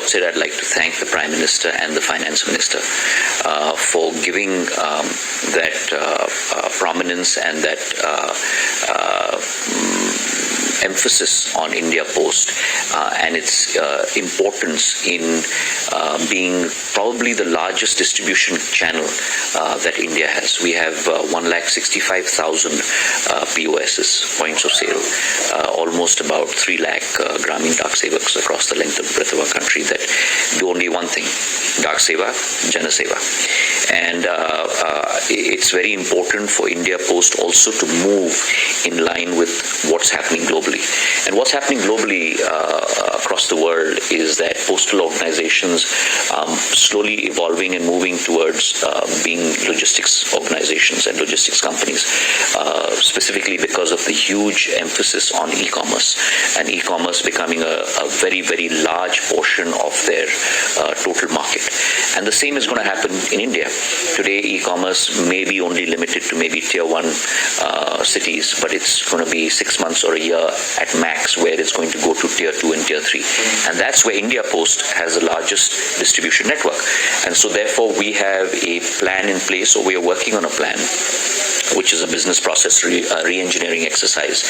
outset, I'd like to thank the Prime Minister and the Finance Minister for giving that prominence and that emphasis on India Post and its importance in being probably the largest distribution channel that India has. We have 165,000 POSs, points of sale, almost about 3 lakh Gramin Dak Sevaks across the length and breadth of our country that do only one thing: Dak Seva, Jana Seva. And it's very important for India Post also to move in line with what's happening globally. And what's happening globally across the world is that postal organizations slowly evolving and moving towards being logistics organizations and logistics companies, specifically because of the huge emphasis on e-commerce, and e-commerce becoming a very, very large portion of their total market. And the same is going to happen in India. Today, e-commerce may be only limited to maybe tier 1 cities, but it's going to be 6 months or a year at max where it's going to go to tier 2 and tier 3. And that's where India Post has the largest distribution network. And so therefore we have a plan in place, or we are working on a plan, which is a business process re-engineering exercise,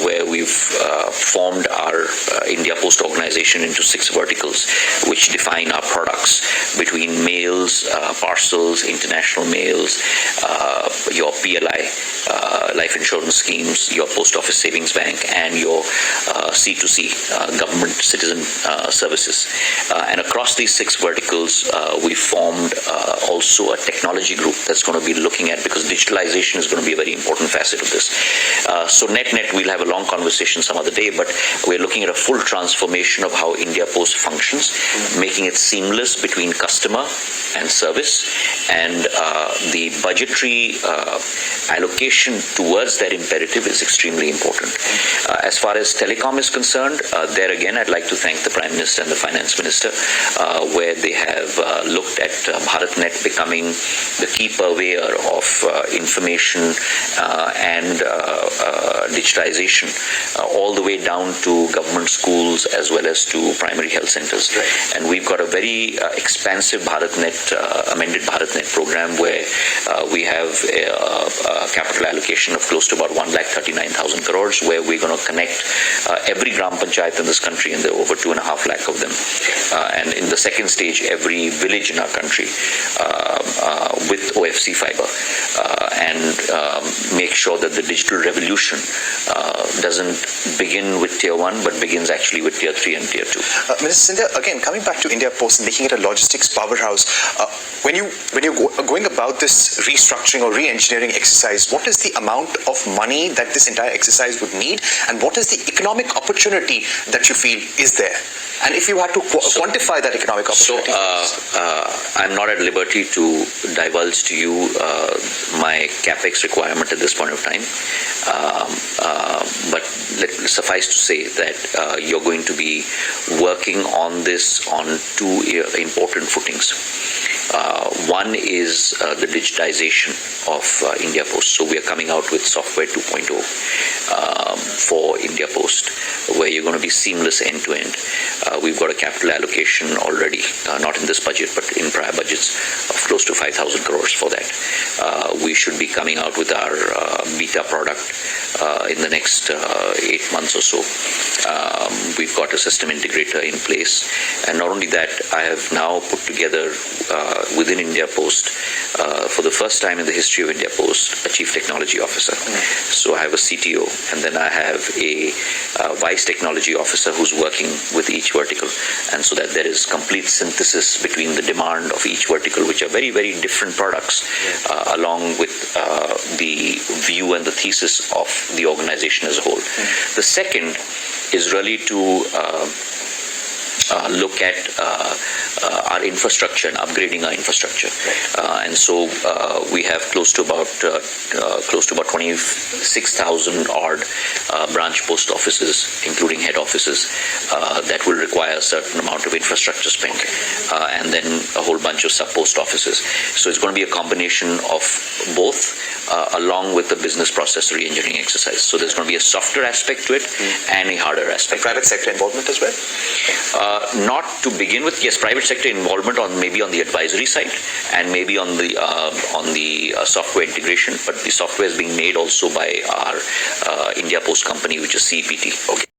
where we've formed our India Post organization into 6 verticals, which define our products between mails, parcels, international mails, your PLI, life insurance schemes, your post office savings bank, and your C2C, government citizen services. And across these 6 verticals, we formed also a technology group that's going to be looking at, because digitalization is going to be a very important facet of this. So net, we'll have a long conversation some other day, but we're looking at a full transformation of how India Post functions, making it seamless between customer and service, and the budgetary allocation towards that imperative is extremely important. As far as telecom is concerned, there again, I'd like to thank the Prime Minister and the Finance Minister, where they have looked at BharatNet becoming the key purveyor of information and digitization, all the way down to government schools as well as to primary health centers. Right. And we've got a very expansive BharatNet, amended BharatNet program, where we have a capital allocation of close to about 1,39,000 crores, where we're going to connect every Gram Panchayat in this country, and there are over 2.5 lakh of them. And in the second stage, every village in our country with OFC fiber, and make sure that the digital revolution doesn't begin with tier 1, but begins actually with tier 3 and tier 2. Minister Scindia, again, coming back to India Post and making it a logistics powerhouse, when you're going about this restructuring or re-engineering exercise, what is the amount of money that this entire exercise would need, and what is the economic opportunity that you feel is there? And if you had to quantify that economic opportunity? I'm not at liberty to divulge to you my capex requirement at this point of time, but suffice to say that you're going to be working on this on 2 important footings. One is the digitization of India Post. So we are coming out with software 2.0 for India Post, where you're going to be seamless end-to-end. We've got a capital allocation already, not in this budget, but in prior budgets, of close to 5,000 crores for that. We should be coming out with our beta product in the next 8 months or so. We've got a system integrator in place. And not only that, I have now put together within India Post, for the first time in the history of India Post, a Chief Technology Officer. So I have a CTO, and then I have a Vice Technology Officer who's working with each vertical. And so that there is complete synthesis between the demand of each vertical, which are very, very different products, along with the view and the thesis of the organization as a whole. The second is really to look at our infrastructure and upgrading our infrastructure, and so we have close to about 26,000 odd branch post offices, including head offices, that will require a certain amount of infrastructure spend, and then a whole bunch of sub post offices. So it's going to be a combination of both, along with the business process re-engineering exercise. So there's going to be a softer aspect to it and a harder aspect. And private sector involvement as well? Not to begin with. Yes, private sector involvement maybe on the advisory side and maybe on the software integration, but the software is being made also by our India Post company, which is CPT. Okay.